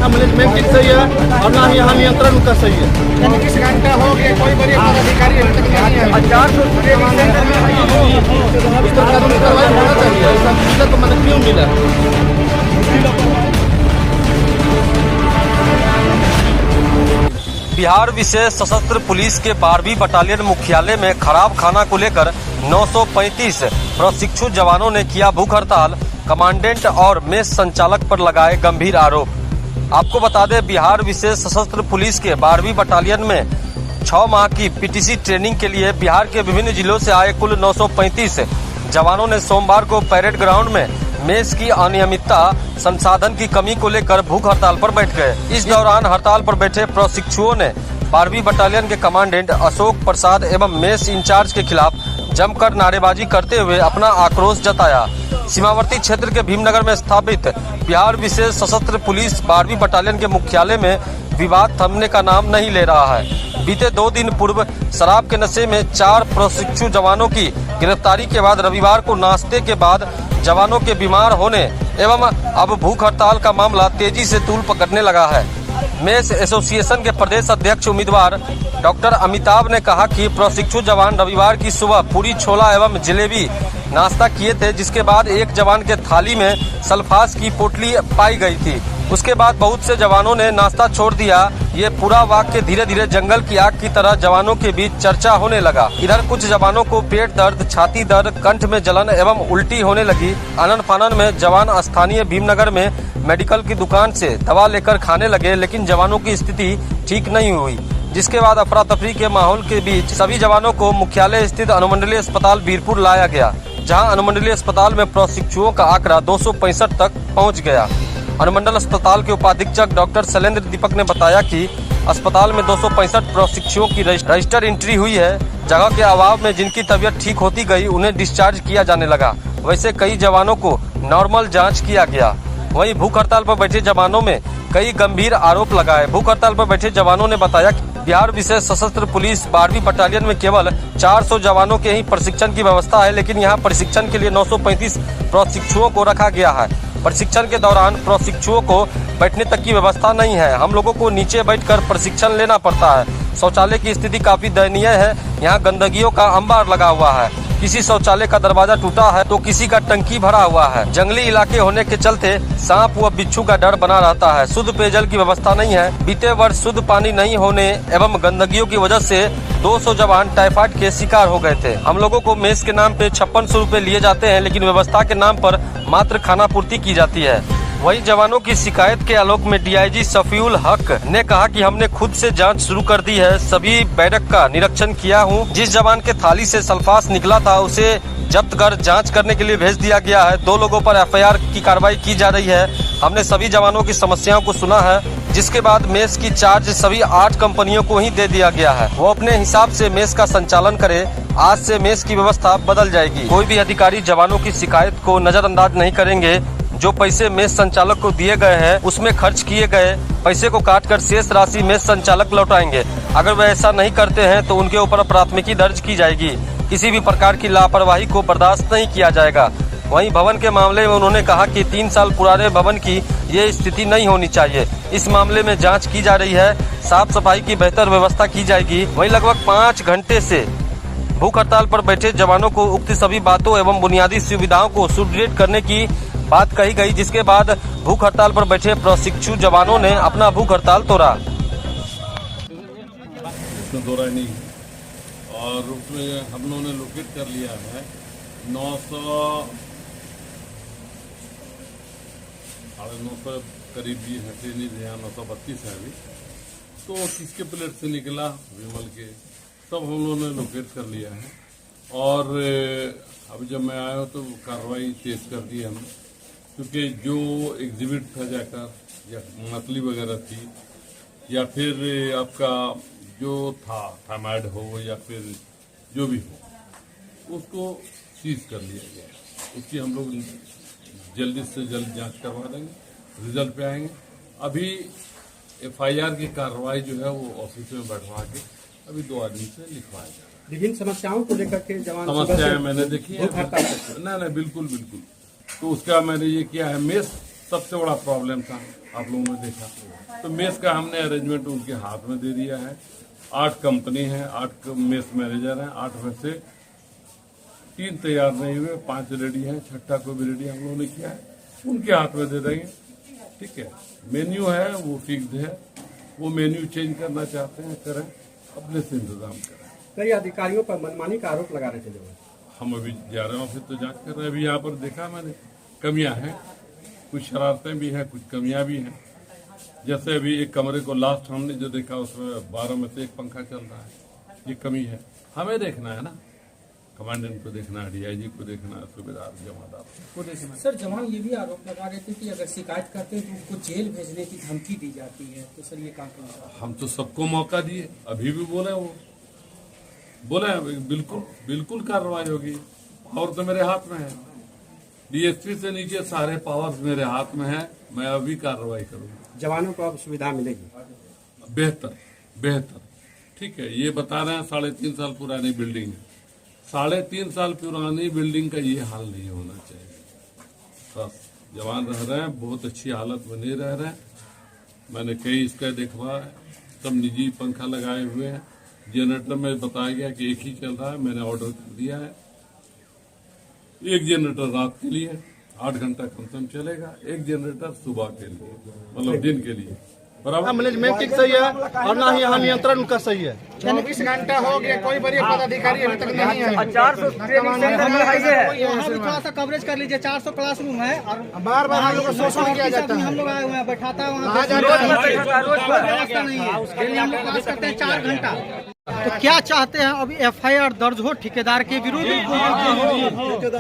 का मैनेजमेंट सही है और ना ही यहाँ नियंत्रण उनका सही है। 24 घंटा हो गया, कोई बड़ी अधिकारी अभी तक नहीं है। 400 इस पर कानूनी कार्रवाई होना चाहिए। ऐसा किसी को मतलब क्यों मिला? बिहार विशेष सशस्त्र पुलिस के 12वीं बटालियन मुख्यालय में खराब खाना को लेकर 935 प्रशिक्षु जवानों ने किया भूख हड़ताल। कमांडेंट और मेस संचालक पर लगाए गंभीर आरोप। आपको बता दें, बिहार विशेष सशस्त्र पुलिस के 12वीं बटालियन में 6 माह की पीटीसी ट्रेनिंग के लिए बिहार के विभिन्न जिलों से आए कुल 935 जवानों ने सोमवार को परेड ग्राउंड में मेस की अनियमितता, संसाधन की कमी को लेकर भूख हड़ताल पर बैठ गए। इस दौरान हड़ताल पर बैठे प्रशिक्षुओं ने 12वीं बटालियन के कमांडेंट अशोक प्रसाद एवं मेस इंचार्ज के खिलाफ जमकर नारेबाजी करते हुए अपना आक्रोश जताया। सीमावर्ती क्षेत्र के भीमनगर में स्थापित बिहार विशेष सशस्त्र पुलिस 12वीं बटालियन के मुख्यालय में विवाद थमने का नाम नहीं ले रहा है। बीते 2 दिन पूर्व शराब के नशे में 4 प्रशिक्षु जवानों की गिरफ्तारी के बाद रविवार को नाश्ते के बाद जवानों के बीमार होने एवं अब भूख हड़ताल का मामला तेजी से तूल पकड़ने लगा है। मेस एसोसिएशन के प्रदेश अध्यक्ष उम्मीदवार डॉक्टर अमिताभ ने कहा कि प्रशिक्षु जवान रविवार की सुबह पूरी, छोला एवं जलेबी नाश्ता किए थे, जिसके बाद एक जवान के थाली में सल्फास की पोटली पाई गई थी। उसके बाद बहुत से जवानों ने नाश्ता छोड़ दिया। ये पूरा वाक्य धीरे धीरे जंगल की आग की तरह जवानों के बीच चर्चा होने लगा। इधर कुछ जवानों को पेट दर्द, छाती दर्द, कंठ में जलन एवं उल्टी होने लगी। आनन फानन में जवान स्थानीय भीमनगर में मेडिकल की दुकान से दवा लेकर खाने लगे, लेकिन जवानों की स्थिति ठीक नहीं हुई, जिसके बाद अफरा तफरी के माहौल के बीच सभी जवानों को मुख्यालय स्थित अनुमंडलीय अस्पताल वीरपुर लाया गया, जहां अनुमंडलीय अस्पताल में प्रशिक्षुओं का आंकड़ा 265 तक पहुंच गया। अनुमंडल अस्पताल के उपाधीक्षक डॉक्टर शैलेंद्र दीपक ने बताया कि अस्पताल में 265 प्रशिक्षुओं की रजिस्टर एंट्री हुई है। जगह के अभाव में जिनकी तबीयत ठीक होती गई, उन्हें डिस्चार्ज किया जाने लगा। वैसे कई जवानों को नॉर्मल जांच किया गया। वहीं भूख हड़ताल पर बैठे जवानों में कई गंभीर आरोप लगाए। भूख हड़ताल पर बैठे जवानों ने बताया कि बिहार विशेष सशस्त्र पुलिस 12वीं बटालियन में केवल 400 जवानों के ही प्रशिक्षण की व्यवस्था है, लेकिन यहाँ प्रशिक्षण के लिए 935 प्रशिक्षुओं को रखा गया है। प्रशिक्षण के दौरान प्रशिक्षुओं को बैठने तक की व्यवस्था नहीं है। हम लोगों को नीचे बैठकर प्रशिक्षण लेना पड़ता है। शौचालय की स्थिति काफी दयनीय है। यहाँ गंदगियों का अंबार लगा हुआ है। किसी शौचालय का दरवाजा टूटा है तो किसी का टंकी भरा हुआ है। जंगली इलाके होने के चलते सांप व बिच्छू का डर बना रहता है। शुद्ध पेयजल की व्यवस्था नहीं है। बीते वर्ष शुद्ध पानी नहीं होने एवं गंदगियों की वजह से 200 जवान टाइफाइड के शिकार हो गए थे। हम लोगों को मेस के नाम पे 5600 रुपए लिए जाते हैं, लेकिन व्यवस्था के नाम पर मात्र खाना पूर्ति की जाती है। वहीं जवानों की शिकायत के आलोक में डीआईजी शफीउल हक ने कहा कि हमने खुद से जांच शुरू कर दी है। सभी बैरक का निरीक्षण किया हूं। जिस जवान के थाली से सल्फास निकला था उसे जब्त कर जांच करने के लिए भेज दिया गया है। 2 लोगों पर एफआईआर की कार्रवाई की जा रही है। हमने सभी जवानों की समस्याओं को सुना है, जिसके बाद मेस की चार्ज सभी 8 कंपनियों को ही दे दिया गया है। वो अपने हिसाब से मेस का संचालन करे। आज से मेस की व्यवस्था बदल जाएगी। कोई भी अधिकारी जवानों की शिकायत को नजरअंदाज नहीं करेंगे। जो पैसे मेस संचालक को दिए गए हैं उसमें खर्च किए गए पैसे को काटकर शेष राशि मेस संचालक लौटाएंगे। अगर वे ऐसा नहीं करते हैं तो उनके ऊपर प्राथमिकी दर्ज की जाएगी। किसी भी प्रकार की लापरवाही को बर्दाश्त नहीं किया जाएगा। वहीं भवन के मामले में उन्होंने कहा कि 3 साल पुराने भवन की ये स्थिति नहीं होनी चाहिए। इस मामले में जांच की जा रही है। साफ सफाई की बेहतर व्यवस्था की जाएगी। वहीं लगभग 5 घंटे से भूख हड़ताल पर बैठे जवानों को उक्त सभी बातों एवं बुनियादी सुविधाओं को सुदृढ़ करने की बात कही गई, जिसके बाद भूख हड़ताल पर बैठे प्रशिक्षु जवानों ने अपना भूख हड़ताल तोड़ा। नहीं और उसमें हम लोगों ने लोकेट कर लिया है 900 करीब भी हटे नहीं, यहाँ 932 है अभी। तो किसके प्लेट से निकला विमल के, सब हम लोगों ने लोकेट कर लिया है। और अभी जब मैं आया तो कार्रवाई तेज कर दी हमने, क्योंकि जो एग्जिबिट था जाकर या नकली वगैरह थी या फिर आपका जो था थायमाइड हो या फिर जो भी हो, उसको सीज कर लिया गया। उसकी हम लोग जल्दी से जल्द जांच करवा देंगे, रिजल्ट पे आएंगे। अभी एफआईआर की कार्रवाई जो है वो ऑफिस में बैठवा के अभी 2 आदमी से लिखवाया जाएगा। विभिन्न समस्याओं को लेकर के जवान समस्याएं मैंने देखी है। नहीं बिल्कुल। तो उसका मैंने ये किया है, मेस सबसे बड़ा प्रॉब्लम था। आप लोगों ने देखा। तो मेस का हमने अरेंजमेंट उनके हाथ में दे दिया है। 8 कंपनी है, 8 मेस मैनेजर हैं, 8 में से 3 तैयार नहीं हुए, 5 रेडी हैं, 6ठा को भी रेडी हम लोगों ने किया है, उनके हाथ में दे देंगे। ठीक है, मेन्यू है वो फिक्स्ड है, वो मेन्यू चेंज करना चाहते हैं करें, अपने से इंतजाम करें। कई अधिकारियों पर मनमानी का आरोप लगा रहे थे लोग। हम अभी जा रहे हैं फिर तो जांच कर रहे हैं। अभी यहाँ पर देखा मैंने कमियां हैं, कुछ शरारतें भी हैं, कुछ कमियां भी हैं। जैसे अभी एक कमरे को लास्ट हमने जो देखा उसमें 12 में से 1 पंखा चल रहा है, ये कमी है। हमें देखना है ना, कमांडेंट को देखना है, डीआईजी को देखना है, सूबेदार जमादार को देखना है। सर जवान ये भी आरोप लगा रहे थे कि अगर शिकायत करते हैं तो उनको जेल भेजने की धमकी दी जाती है, तो सर ये काम करना। हम तो सबको मौका दिए, अभी भी बोले वो बोले बिल्कुल बिल्कुल कार्रवाई होगी। पावर तो मेरे हाथ में है, डीएसपी से नीचे सारे पावर्स मेरे हाथ में है, मैं अभी कार्रवाई करूंगा। जवानों को अब सुविधा मिलेगी बेहतर बेहतर। ठीक है, ये बता रहे हैं 3.5 साल पुरानी बिल्डिंग है, 3.5 साल पुरानी बिल्डिंग का ये हाल नहीं होना चाहिए। बस जवान रह रहे हैं, बहुत अच्छी हालत में नहीं रह रहे हैं। मैंने कई इसका देखवा है, सब निजी पंखा लगाए हुए हैं। जनरेटर में बताया गया कि 1 ही चल रहा है, मैंने ऑर्डर कर दिया है। 1 जनरेटर रात के लिए 8 घंटा कम से कम चलेगा, 1 जनरेटर सुबह के लिए, मतलब दिन के लिए। बराबर, मैनेजमेंट ठीक सही है और ना ही यहाँ नियंत्रण उनका सही है। 24 घंटा हो गया, कोई बड़ी पदाधिकारी अभी तक नहीं है। 400 ट्रेनिंग सेंटर है, यहाँ भी थोड़ा सा कवरेज कर लीजिए। 400 क्लासरूम है और बार बार हम लोग को शोषण किया जाता है। हम लोग आए हुए हैं, बैठाता है वहाँ आ पे, जाता है। कोई व्यवस्था नहीं है। डेली हम लोग क्लास करते हैं 4 घंटा। तो क्या चाहते हैं अभी एफआईआर दर्ज हो ठेकेदार के विरुद्ध?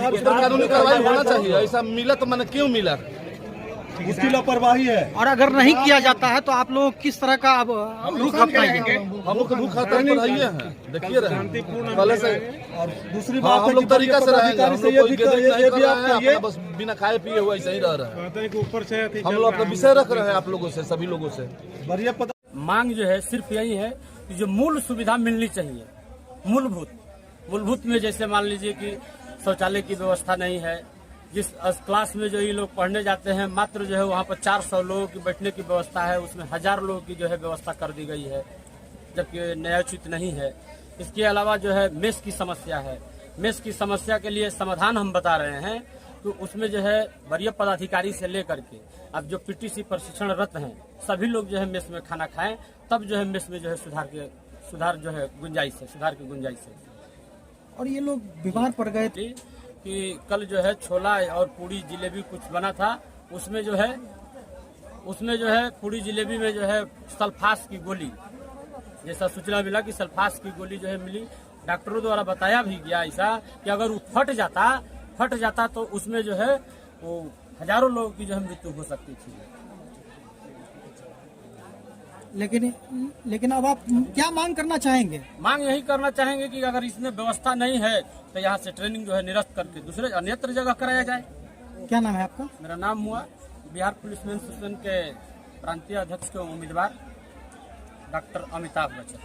उस पर कानूनी कार्रवाई होना चाहिए। ऐसा मिला तो मैंने क्यों मिला, उसकी लापरवाही है। और अगर नहीं किया जाता है तो आप लोग किस तरह का अब रुख अपनाएंगे? हम लोग रुख हटाने पर रहिए हैं, देखिए रहे पहले से। और दूसरी बात हम लोग तरीका से रहेंगे, हम लोग कोई गेदरिंग नहीं कर रहे हैं, अपना बस बिना खाए पिए हुए ऐसे ही रह रहे हैं। हम लोग अपना विषय रख रहे हैं आप लोगों से, सभी लोगों से। मांग जो है सिर्फ यही है कि जो मूल सुविधा मिलनी चाहिए, मूलभूत में जैसे मान लीजिए कि शौचालय की व्यवस्था नहीं है। जिस क्लास में जो ये लोग पढ़ने जाते हैं, मात्र जो है वहाँ पर 400 लोगों की बैठने की व्यवस्था है, उसमें 1000 लोगों की जो है व्यवस्था कर दी गई है, जबकि न्यायोचित नहीं है। इसके अलावा जो है मेस की समस्या है। मेस की समस्या के लिए समाधान हम बता रहे हैं, तो उसमें जो है वरीय पदाधिकारी से लेकर के अब जो पीटीसी प्रशिक्षणरत हैं सभी लोग जो है मेस में खाना खाएं, तब जो है मेस में जो है सुधार जो है गुंजाइश है, सुधार की गुंजाइश है। और ये लोग बीमार पड़ गए थे कि कल जो है छोला और पूड़ी जिलेबी कुछ बना था, उसमें जो है पूड़ी जिलेबी में जो है सल्फास की गोली, जैसा सूचना मिला कि सल्फास की गोली जो है मिली। डॉक्टरों द्वारा बताया भी गया ऐसा कि अगर वो फट जाता तो उसमें जो है वो हजारों लोगों की जो है मृत्यु हो सकती थी। लेकिन अब आप क्या मांग करना चाहेंगे? मांग यही करना चाहेंगे कि अगर इसमें व्यवस्था नहीं है तो यहाँ से ट्रेनिंग जो है निरस्त करके दूसरे अन्यत्र जगह कराया जाए। क्या नाम है आपका? मेरा नाम हुआ बिहार पुलिस मेन एसोसिएशन के प्रांतीय अध्यक्ष के उम्मीदवार डॉक्टर अमिताभ बच्चन।